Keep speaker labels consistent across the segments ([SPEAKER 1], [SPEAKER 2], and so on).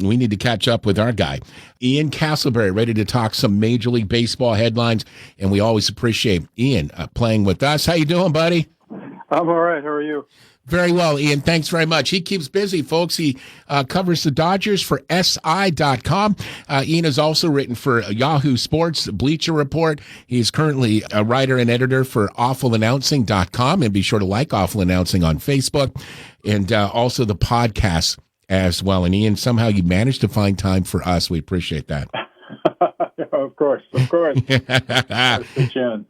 [SPEAKER 1] we need to catch up with our guy, Ian Castleberry, ready to talk some Major League Baseball headlines, and we always appreciate Ian playing with us. How you doing, buddy?
[SPEAKER 2] I'm all right. How are you?
[SPEAKER 1] Very well, Ian. Thanks very much. He keeps busy, folks. He covers the Dodgers for SI.com. Ian has also written for Yahoo Sports, Bleacher Report. He's currently a writer and editor for AwfulAnnouncing.com, and be sure to like Awful Announcing on Facebook, and also the podcast as well. And Ian, somehow you managed to find time for us. We appreciate that.
[SPEAKER 2] Of course.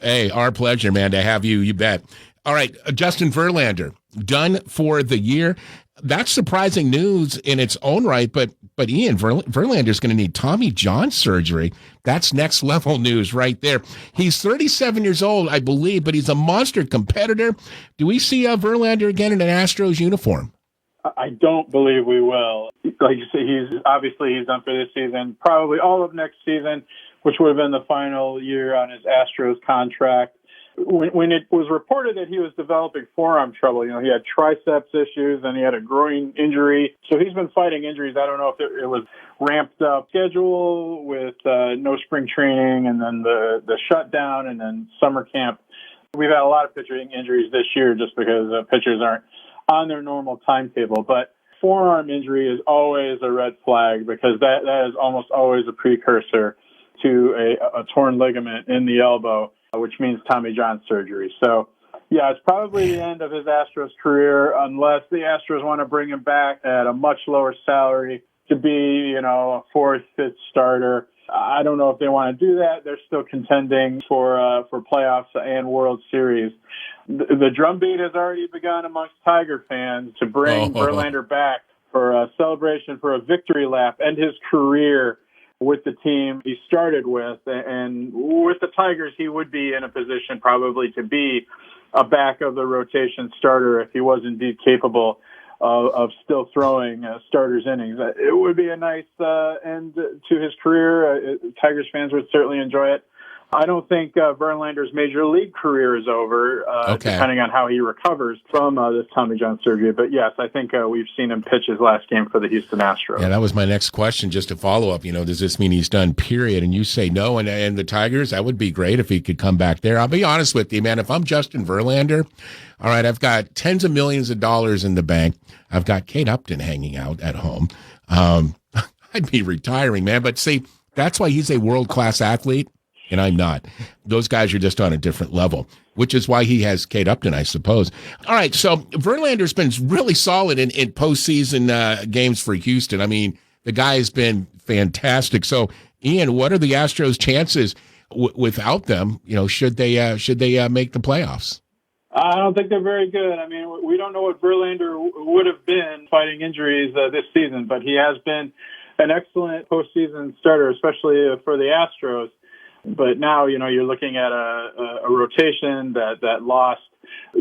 [SPEAKER 1] Hey, our pleasure, man, to have you. You bet. All right, Justin Verlander, done for the year. That's surprising news in its own right, but Ian, Verlander's going to need Tommy John surgery. That's next level news right there. He's 37 years old, I believe, but he's a monster competitor. Do we see Verlander again in an Astros uniform?
[SPEAKER 2] I don't believe we will. Like you say, he's done for this season, probably all of next season, which would have been the final year on his Astros contract. When it was reported that he was developing forearm trouble, he had triceps issues and he had a groin injury. So he's been fighting injuries. I don't know if it was ramped up schedule with no spring training and then the shutdown and then summer camp. We've had a lot of pitching injuries this year just because pitchers aren't on their normal timetable. But forearm injury is always a red flag because that is almost always a precursor to a torn ligament in the elbow, which means Tommy John surgery. So, yeah, it's probably the end of his Astros career unless the Astros want to bring him back at a much lower salary to be, a fourth, fifth starter. I don't know if they want to do that. They're still contending for playoffs and World Series. The drumbeat has already begun amongst Tiger fans to bring Verlander back for a celebration for a victory lap and his career with the team he started with. And with the Tigers, he would be in a position probably to be a back of the rotation starter if he was indeed capable of still throwing starters innings. It would be a nice end to his career. Tigers fans would certainly enjoy it. I don't think Verlander's major league career is over, depending on how he recovers from this Tommy John surgery. But yes, I think we've seen him pitch his last game for the Houston Astros.
[SPEAKER 1] Yeah, that was my next question, just to follow up. Does this mean he's done, period? And you say no. And the Tigers, that would be great if he could come back there. I'll be honest with you, man. If I'm Justin Verlander, all right, I've got tens of millions of dollars in the bank. I've got Kate Upton hanging out at home. I'd be retiring, man. But see, that's why he's a world-class athlete. And I'm not. Those guys are just on a different level, which is why he has Kate Upton, I suppose. All right, so Verlander's been really solid in postseason games for Houston. I mean, the guy has been fantastic. So, Ian, what are the Astros' chances without them? Should they make the playoffs?
[SPEAKER 2] I don't think they're very good. I mean, we don't know what Verlander would have been fighting injuries this season, but he has been an excellent postseason starter, especially for the Astros. But now, you're looking at a rotation that lost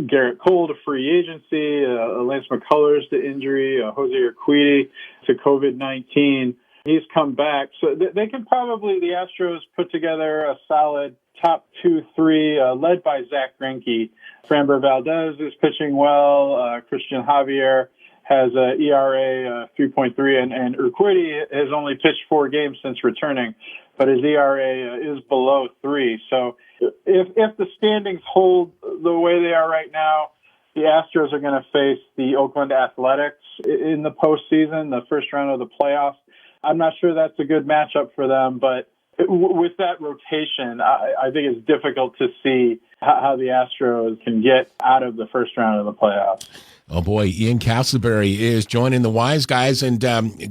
[SPEAKER 2] Garrett Cole to free agency, Lance McCullers to injury, Jose Urquidy to COVID-19. He's come back. So they can probably, the Astros, put together a solid top 2-3 led by Zach Greinke. Framber Valdez is pitching well. Christian Javier has a ERA 3.3, and Urquidy has only pitched 4 games since returning, but his ERA is below 3. So if the standings hold the way they are right now, the Astros are going to face the Oakland Athletics in the postseason, the first round of the playoffs. I'm not sure that's a good matchup for them, but with that rotation, I think it's difficult to see how the Astros can get out of the first round of the playoffs.
[SPEAKER 1] Oh, boy, Ian Castleberry is joining the Wise Guys, and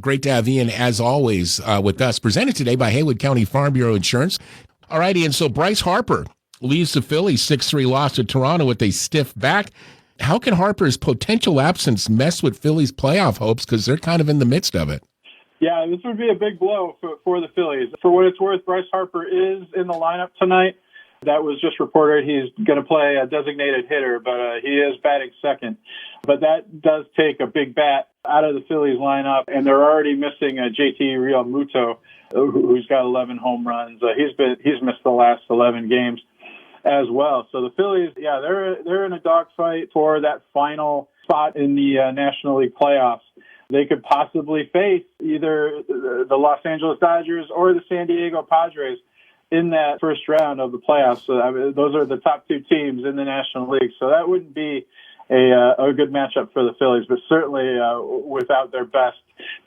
[SPEAKER 1] great to have Ian, as always, with us. Presented today by Haywood County Farm Bureau Insurance. All right, Ian, so Bryce Harper leaves the Phillies 6-3 loss to Toronto with a stiff back. How can Harper's potential absence mess with Phillies' playoff hopes, because they're kind of in the midst of it?
[SPEAKER 2] Yeah, this would be a big blow for the Phillies. For what it's worth, Bryce Harper is in the lineup tonight. That was just reported. He's going to play a designated hitter, but he is batting second. But that does take a big bat out of the Phillies lineup, and they're already missing JT Realmuto, who's got 11 home runs. He's missed the last 11 games as well. So the Phillies, yeah, they're in a dogfight for that final spot in the National League playoffs. they could possibly face either the Los Angeles Dodgers or the San Diego Padres in that first round of the playoffs. So those are the top two teams in the National League. So that wouldn't be a good matchup for the Phillies, but certainly without their best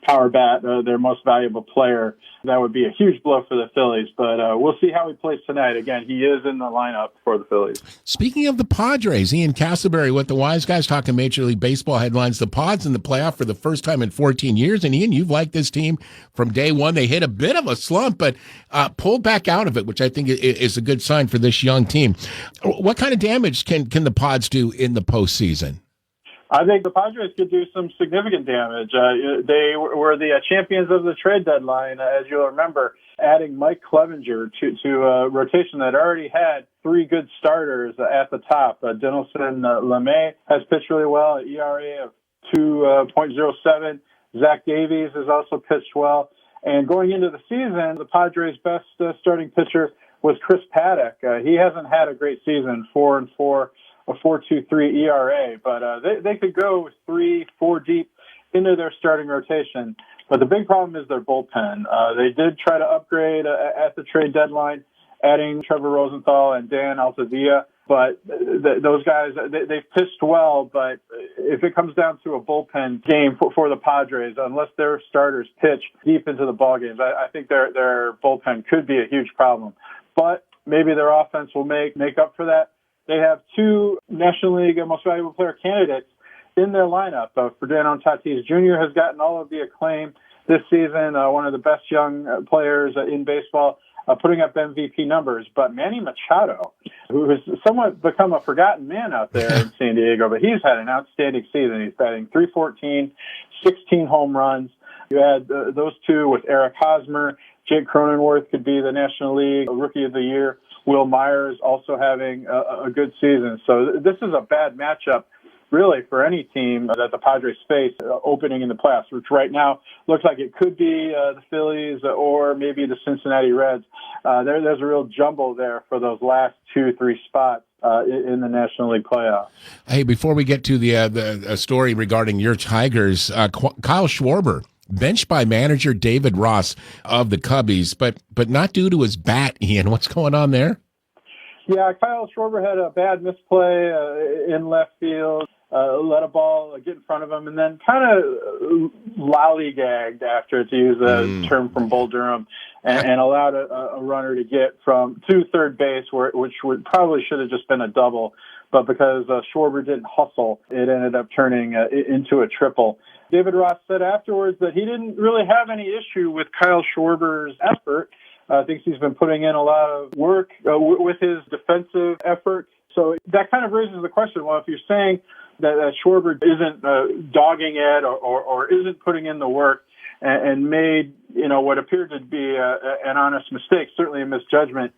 [SPEAKER 2] power bat, their most valuable player, that would be a huge blow for the Phillies. But we'll see how he plays tonight. Again, he is in the lineup for the Phillies.
[SPEAKER 1] Speaking of the Padres, Ian Castleberry with the Wise Guys talking Major League Baseball headlines. The Pods in the playoff for the first time in 14 years. And Ian, you've liked this team from day one. They hit a bit of a slump, but pulled back out of it, which I think is a good sign for this young team. What kind of damage can the Pods do in the postseason?
[SPEAKER 2] I think the Padres could do some significant damage. They were the champions of the trade deadline, as you'll remember, adding Mike Clevenger to a rotation that already had three good starters at the top. Dinelson LeMay has pitched really well, an ERA of 2.07. Zach Davies has also pitched well. And going into the season, the Padres' best starting pitcher was Chris Paddock. He hasn't had a great season, 4-4. A 4.23 ERA, but they could go 3-4 deep into their starting rotation. But the big problem is their bullpen. They did try to upgrade at the trade deadline, adding Trevor Rosenthal and Dan Altavilla. But those guys, they've pitched well. But if it comes down to a bullpen game for the Padres, unless their starters pitch deep into the ball games, I think their bullpen could be a huge problem. But maybe their offense will make up for that. They have two National League Most Valuable Player candidates in their lineup. Fernando Tatis Jr. has gotten all of the acclaim this season, one of the best young players in baseball, putting up MVP numbers. But Manny Machado, who has somewhat become a forgotten man out there in San Diego, but he's had an outstanding season. He's batting .314, 16 home runs. You add those two with Eric Hosmer. Jake Cronenworth could be the National League Rookie of the Year. Will Myers also having a good season. So this is a bad matchup, really, for any team that the Padres face opening in the playoffs, which right now looks like it could be the Phillies or maybe the Cincinnati Reds. There's a real jumble there for those last 2-3 spots in the National League playoffs.
[SPEAKER 1] Hey, before we get to the story regarding your Tigers, Kyle Schwarber, benched by manager David Ross of the Cubbies, but not due to his bat, Ian. What's going on there?
[SPEAKER 2] Yeah, Kyle Schwarber had a bad misplay in left field, let a ball get in front of him, and then kind of lollygagged after, to use a term from Bull Durham, and allowed a runner to get to third base, which probably should have just been a double. But because Schwarber didn't hustle, it ended up turning into a triple. David Ross said afterwards that he didn't really have any issue with Kyle Schwarber's effort. Thinks he's been putting in a lot of work with his defensive effort. So that kind of raises the question, well, if you're saying that Schwarber isn't dogging it or isn't putting in the work and made, what appeared to be an honest mistake, certainly a misjudgment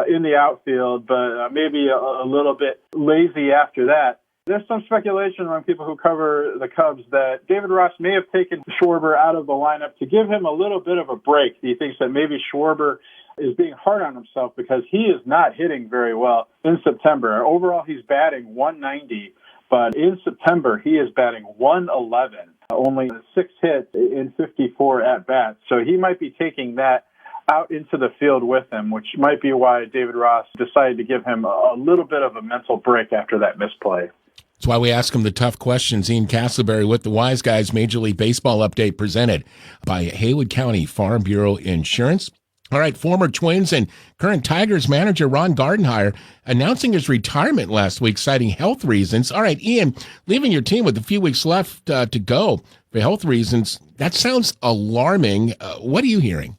[SPEAKER 2] in the outfield, but maybe a little bit lazy after that. There's some speculation among people who cover the Cubs that David Ross may have taken Schwarber out of the lineup to give him a little bit of a break. He thinks that maybe Schwarber is being hard on himself because he is not hitting very well in September. Overall, he's batting .190, but in September, he is batting .111, only 6 hits in 54 at-bats. So he might be taking that out into the field with him, which might be why David Ross decided to give him a little bit of a mental break after that misplay.
[SPEAKER 1] That's why we ask him the tough questions. Ian Castleberry with the Wise Guys Major League Baseball update presented by Haywood County Farm Bureau Insurance. All right, former Twins and current Tigers manager Ron Gardenhire announcing his retirement last week, citing health reasons. All right, Ian, leaving your team with a few weeks left to go for health reasons, that sounds alarming. What are you hearing?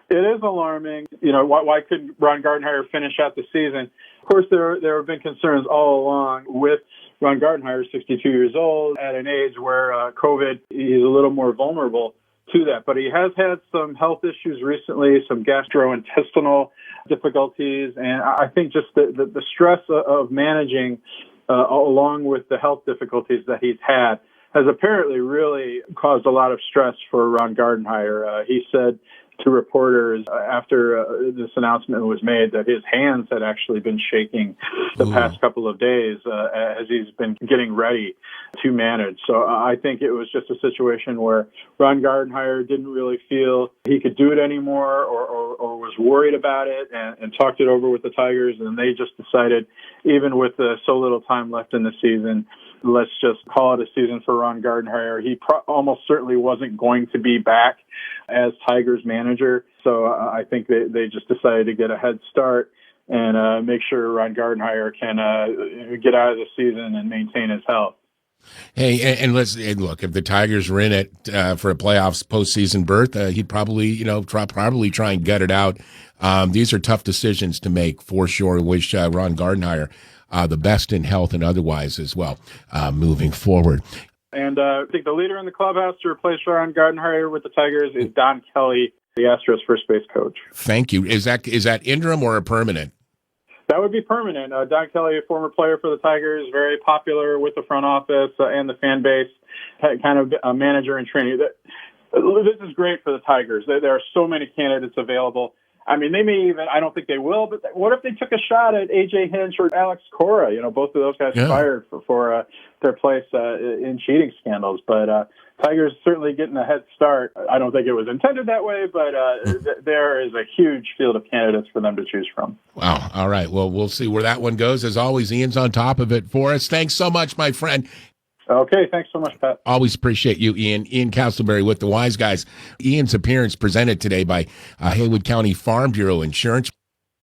[SPEAKER 2] It is alarming. Why couldn't Ron Gardenhire finish out the season? Of course, there have been concerns all along with Ron Gardenhire, 62 years old, at an age where COVID is a little more vulnerable to that. But he has had some health issues recently, some gastrointestinal difficulties, and I think just the stress of managing along with the health difficulties that he's had has apparently really caused a lot of stress for Ron Gardenhire. He said to reporters after this announcement was made that his hands had actually been shaking the past couple of days as he's been getting ready to manage. So I think it was just a situation where Ron Gardenhire didn't really feel he could do it anymore or was worried about it and talked it over with the Tigers, and they just decided, even with so little time left in the season, let's just call it a season for Ron Gardenhire. He almost certainly wasn't going to be back as Tigers manager. So I think they just decided to get a head start and make sure Ron Gardenhire can get out of the season and maintain his health.
[SPEAKER 1] Hey, and look, if the Tigers were in it for a playoffs postseason berth, he'd probably, probably try and gut it out. These are tough decisions to make for sure. Wish Ron Gardenhire the best in health and otherwise as well, moving forward.
[SPEAKER 2] And I think the leader in the clubhouse to replace Ron Gardenhire with the Tigers is Don Kelly, the Astros first base coach.
[SPEAKER 1] Thank you. Is that interim or a permanent?
[SPEAKER 2] That would be permanent. Don Kelly, a former player for the Tigers, very popular with the front office and the fan base, kind of a manager in training. This is great for the Tigers. There are so many candidates available. I mean, they may even, I don't think they will, but what if they took a shot at A.J. Hinch or Alex Cora? Both of those guys fired for their place in cheating scandals. But Tigers certainly getting a head start. I don't think it was intended that way, but there is a huge field of candidates for them to choose from.
[SPEAKER 1] Wow. All right. Well, we'll see where that one goes. As always, Ian's on top of it for us. Thanks so much, my friend.
[SPEAKER 2] Okay, thanks so much, Pat.
[SPEAKER 1] Always appreciate you, Ian. Ian Castleberry with the Wise Guys. Ian's appearance presented today by Haywood County Farm Bureau Insurance.